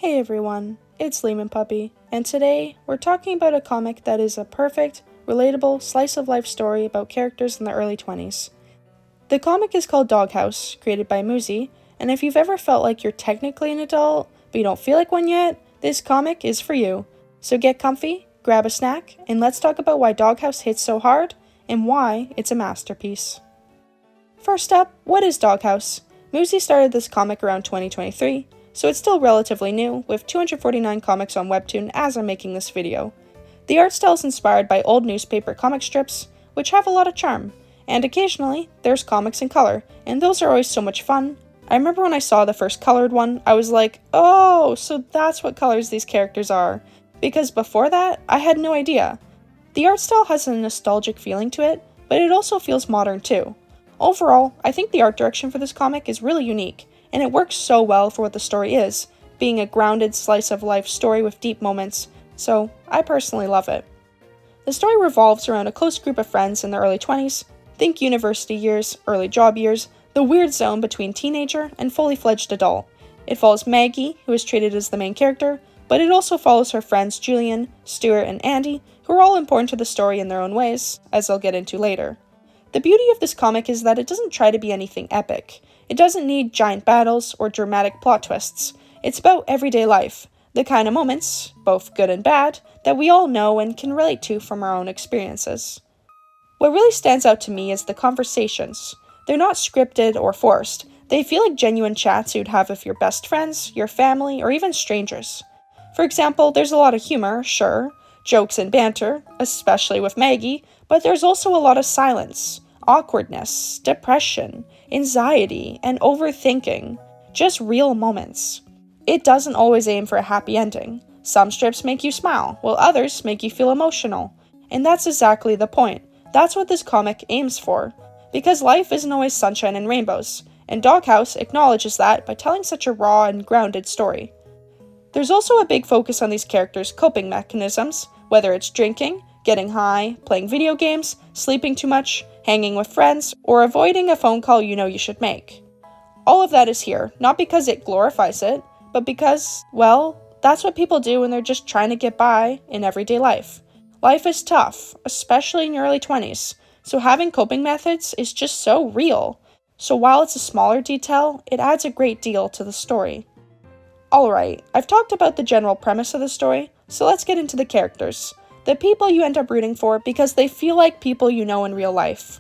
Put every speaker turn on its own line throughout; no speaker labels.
Hey everyone, it's Leamon Puppy, and today we're talking about a comic that is a perfect, relatable, slice-of-life story about characters in the early 20s. The comic is called Doghouse, created by Muzi, and if you've ever felt like you're technically an adult, but you don't feel like one yet, this comic is for you. So get comfy, grab a snack, and let's talk about why Doghouse hits so hard, and why it's a masterpiece. First up, what is Doghouse? Muzi started this comic around 2023, so it's still relatively new, with 249 comics on Webtoon as I'm making this video. The art style is inspired by old newspaper comic strips, which have a lot of charm, and occasionally, there's comics in color, and those are always so much fun. I remember when I saw the first colored one, I was like, oh, so that's what colors these characters are, because before that, I had no idea. The art style has a nostalgic feeling to it, but it also feels modern too. Overall, I think the art direction for this comic is really unique, and it works so well for what the story is, being a grounded slice-of-life story with deep moments, so I personally love it. The story revolves around a close group of friends in their early 20s, think university years, early job years, the weird zone between teenager and fully fledged adult. It follows Maggie, who is treated as the main character, but it also follows her friends Jillian, Stuart, and Andy, who are all important to the story in their own ways, as I'll get into later. The beauty of this comic is that it doesn't try to be anything epic. It doesn't need giant battles or dramatic plot twists. It's about everyday life, the kind of moments, both good and bad, that we all know and can relate to from our own experiences. What really stands out to me is the conversations. They're not scripted or forced. They feel like genuine chats you'd have with your best friends, your family, or even strangers. For example, there's a lot of humor, sure, jokes and banter, especially with Maggie, but there's also a lot of silence, awkwardness, depression, anxiety, and overthinking. Just real moments. It doesn't always aim for a happy ending. Some strips make you smile, while others make you feel emotional. And that's exactly the point. That's what this comic aims for. Because life isn't always sunshine and rainbows, and Doghouse acknowledges that by telling such a raw and grounded story. There's also a big focus on these characters' coping mechanisms, whether it's drinking, getting high, playing video games, sleeping too much, hanging with friends, or avoiding a phone call you know you should make. All of that is here, not because it glorifies it, but because, well, that's what people do when they're just trying to get by in everyday life. Life is tough, especially in your early 20s, so having coping methods is just so real. So while it's a smaller detail, it adds a great deal to the story. Alright, I've talked about the general premise of the story, so let's get into the characters. The people you end up rooting for because they feel like people you know in real life.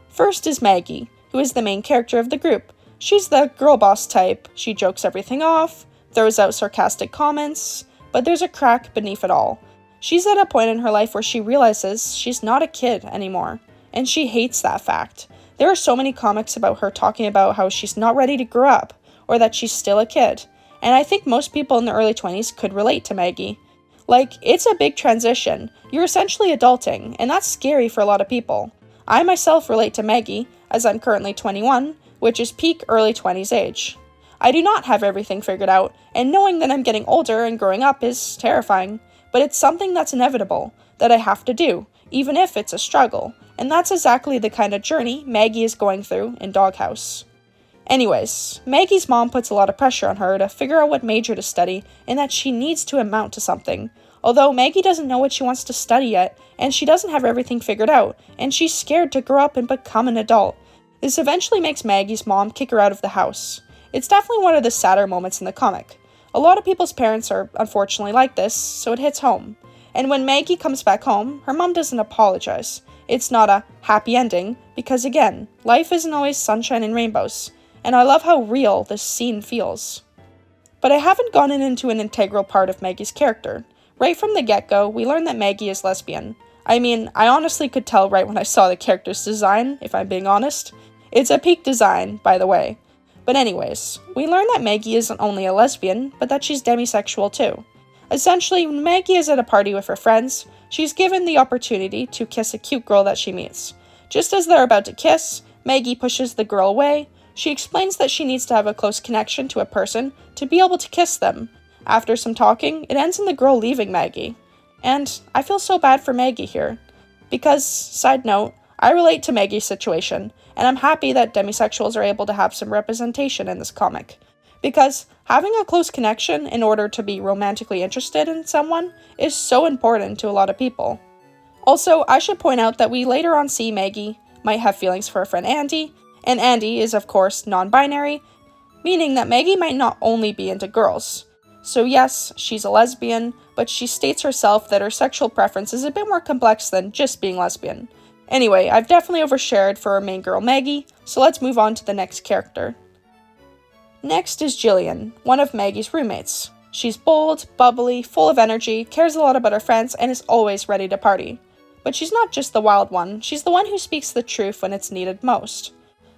First is Maggie, who is the main character of the group. She's the girl boss type. She jokes everything off, throws out sarcastic comments, but there's a crack beneath it all. She's at a point in her life where she realizes she's not a kid anymore, and she hates that fact. There are so many comics about her talking about how she's not ready to grow up, or that she's still a kid, and I think most people in the early 20s could relate to Maggie. Like, it's a big transition. You're essentially adulting, and that's scary for a lot of people. I myself relate to Maggie, as I'm currently 21, which is peak early 20s age. I do not have everything figured out, and knowing that I'm getting older and growing up is terrifying, but it's something that's inevitable, that I have to do, even if it's a struggle, and that's exactly the kind of journey Maggie is going through in Doghouse. Anyways, Maggie's mom puts a lot of pressure on her to figure out what major to study and that she needs to amount to something. Although Maggie doesn't know what she wants to study yet, and she doesn't have everything figured out, and she's scared to grow up and become an adult. This eventually makes Maggie's mom kick her out of the house. It's definitely one of the sadder moments in the comic. A lot of people's parents are unfortunately like this, so it hits home. And when Maggie comes back home, her mom doesn't apologize. It's not a happy ending, because again, life isn't always sunshine and rainbows. And I love how real this scene feels. But I haven't gone into an integral part of Maggie's character. Right from the get-go, we learn that Maggie is lesbian. I mean, I honestly could tell right when I saw the character's design, if I'm being honest. It's a peak design, by the way. But anyways, we learn that Maggie isn't only a lesbian, but that she's demisexual too. Essentially, when Maggie is at a party with her friends, she's given the opportunity to kiss a cute girl that she meets. Just as they're about to kiss, Maggie pushes the girl away. She explains that she needs to have a close connection to a person to be able to kiss them. After some talking, it ends in the girl leaving Maggie. And I feel so bad for Maggie here. Because, side note, I relate to Maggie's situation, and I'm happy that demisexuals are able to have some representation in this comic. because having a close connection in order to be romantically interested in someone is so important to a lot of people. Also, I should point out that we later on see Maggie might have feelings for her friend Andy, and Andy is of course non-binary, meaning that Maggie might not only be into girls. So yes, she's a lesbian, but she states herself that her sexual preference is a bit more complex than just being lesbian. Anyway, I've definitely overshared for our main girl Maggie, so let's move on to the next character. Next is Jillian, one of Maggie's roommates. She's bold, bubbly, full of energy, cares a lot about her friends, and is always ready to party. But she's not just the wild one, she's the one who speaks the truth when it's needed most.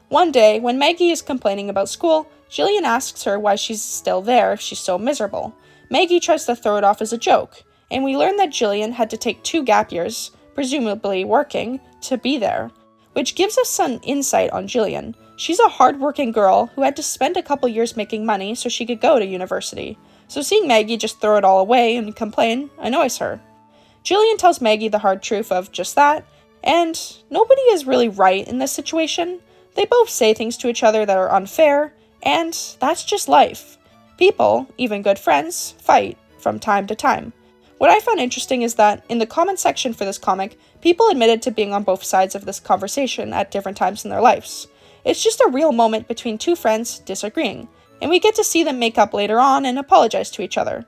One day, when Maggie is complaining about school, Jillian asks her why she's still there if she's so miserable. Maggie tries to throw it off as a joke, and we learn that Jillian had to take 2 gap years, presumably working, to be there, which gives us some insight on Jillian. She's a hard-working girl who had to spend a couple years making money so she could go to university, so seeing Maggie just throw it all away and complain annoys her. Jillian tells Maggie the hard truth of just that, and nobody is really right in this situation. They both say things to each other that are unfair, and that's just life. People, even good friends, fight from time to time. What I found interesting is that, in the comment section for this comic, people admitted to being on both sides of this conversation at different times in their lives. It's just a real moment between 2 friends disagreeing, and we get to see them make up later on and apologize to each other.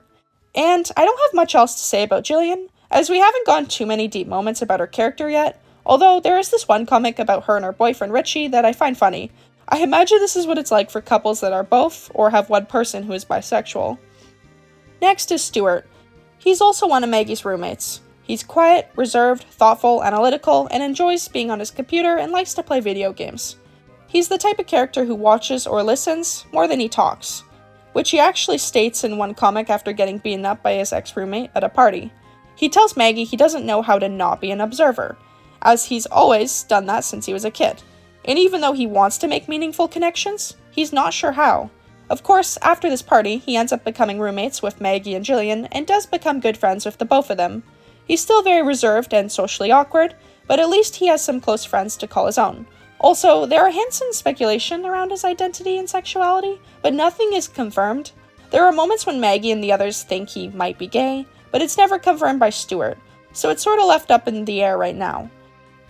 And I don't have much else to say about Jillian, as we haven't gone too many deep moments about her character yet, although there is this one comic about her and her boyfriend Richie that I find funny. I imagine this is what it's like for couples that are both, or have one person who is bisexual. Next is Stuart. He's also one of Maggie's roommates. He's quiet, reserved, thoughtful, analytical, and enjoys being on his computer and likes to play video games. He's the type of character who watches or listens more than he talks, which he actually states in one comic after getting beaten up by his ex-roommate at a party. He tells Maggie he doesn't know how to not be an observer, as he's always done that since he was a kid. And even though he wants to make meaningful connections, he's not sure how. Of course, after this party, he ends up becoming roommates with Maggie and Jillian, and does become good friends with the both of them. He's still very reserved and socially awkward, but at least he has some close friends to call his own. Also, there are hints and speculation around his identity and sexuality, but nothing is confirmed. There are moments when Maggie and the others think he might be gay, but it's never confirmed by Stuart, so it's sort of left up in the air right now.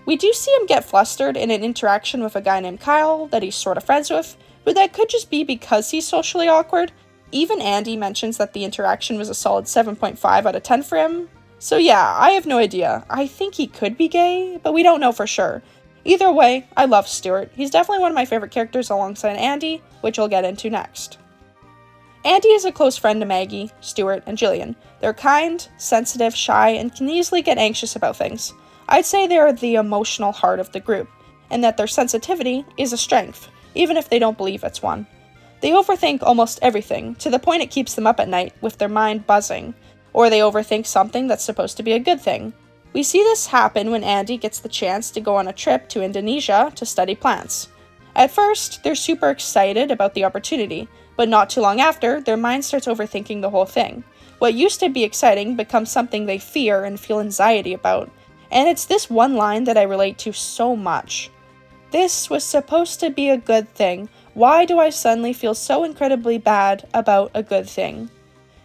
We do see him get flustered in an interaction with a guy named Kyle that he's sort of friends with, but that could just be because he's socially awkward. Even Andy mentions that the interaction was a solid 7.5 out of 10 for him. So yeah, I have no idea. I think he could be gay, but we don't know for sure. Either way, I love Stuart. He's definitely one of my favorite characters alongside Andy, which we'll get into next. Andy is a close friend to Maggie, Stuart, and Jillian. They're kind, sensitive, shy, and can easily get anxious about things. I'd say they're the emotional heart of the group, and that their sensitivity is a strength, even if they don't believe it's one. They overthink almost everything, to the point it keeps them up at night with their mind buzzing, or they overthink something that's supposed to be a good thing. We see this happen when Andy gets the chance to go on a trip to Indonesia to study plants. At first, they're super excited about the opportunity, but not too long after, their mind starts overthinking the whole thing. What used to be exciting becomes something they fear and feel anxiety about. And it's this one line that I relate to so much. This was supposed to be a good thing. Why do I suddenly feel so incredibly bad about a good thing?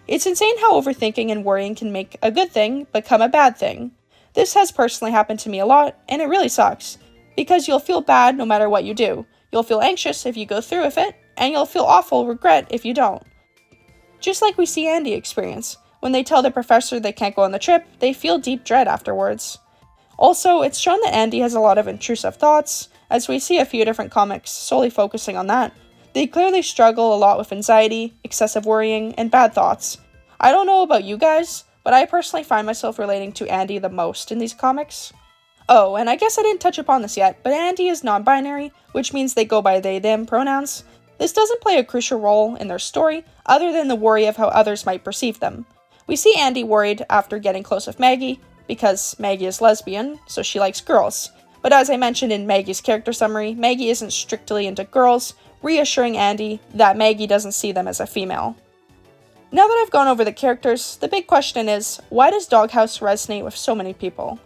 It's insane how overthinking and worrying can make a good thing become a bad thing. This has personally happened to me a lot, and it really sucks, because you'll feel bad no matter what you do. You'll feel anxious if you go through with it, and you'll feel awful regret if you don't. Just like we see Andy experience. When they tell the professor they can't go on the trip, they feel deep dread afterwards. Also, it's shown that Andy has a lot of intrusive thoughts, as we see a few different comics solely focusing on that. They clearly struggle a lot with anxiety, excessive worrying, and bad thoughts. I don't know about you guys, but I personally find myself relating to Andy the most in these comics. Oh, and I guess I didn't touch upon this yet, but Andy is non-binary, which means they go by they/them pronouns. This doesn't play a crucial role in their story, other than the worry of how others might perceive them. We see Andy worried after getting close with Maggie, because Maggie is lesbian, so she likes girls. But as I mentioned in Maggie's character summary, Maggie isn't strictly into girls, reassuring Andy that Maggie doesn't see them as a female. Now that I've gone over the characters, the big question is, why does Doghouse resonate with so many people?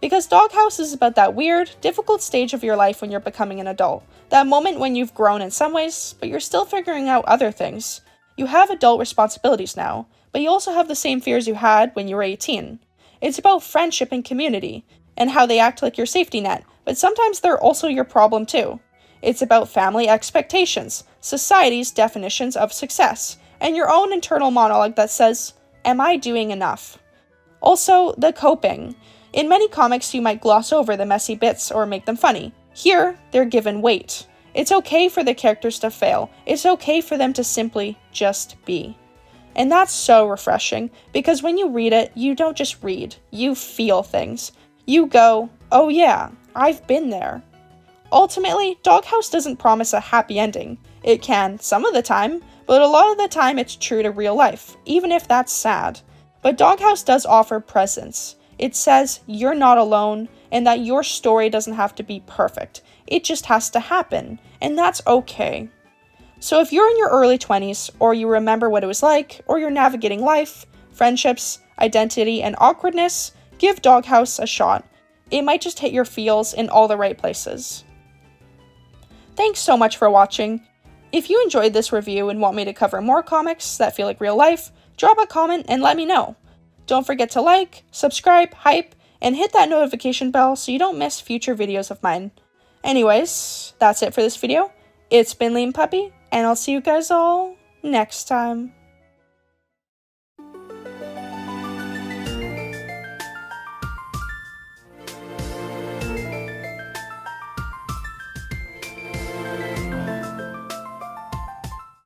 Because Doghouse is about that weird, difficult stage of your life when you're becoming an adult. That moment when you've grown in some ways, but you're still figuring out other things. You have adult responsibilities now, but you also have the same fears you had when you were 18. It's about friendship and community, and how they act like your safety net, but sometimes they're also your problem too. It's about family expectations, society's definitions of success, and your own internal monologue that says, "Am I doing enough?" Also, the coping. In many comics, you might gloss over the messy bits or make them funny. Here, they're given weight. It's okay for the characters to fail. It's okay for them to simply just be. And that's so refreshing, because when you read it, you don't just read, you feel things. You go, oh yeah, I've been there. Ultimately, Doghouse doesn't promise a happy ending. It can, some of the time, but a lot of the time it's true to real life, even if that's sad. But Doghouse does offer presence. It says you're not alone, and that your story doesn't have to be perfect. It just has to happen, and that's okay. So if you're in your early 20s, or you remember what it was like, or you're navigating life, friendships, identity, and awkwardness, give Doghouse a shot. It might just hit your feels in all the right places. Thanks so much for watching. If you enjoyed this review and want me to cover more comics that feel like real life, drop a comment and let me know. Don't forget to like, subscribe, hype, and hit that notification bell so you don't miss future videos of mine. Anyways, that's it for this video. It's been Leamon Puppy, and I'll see you guys all next time.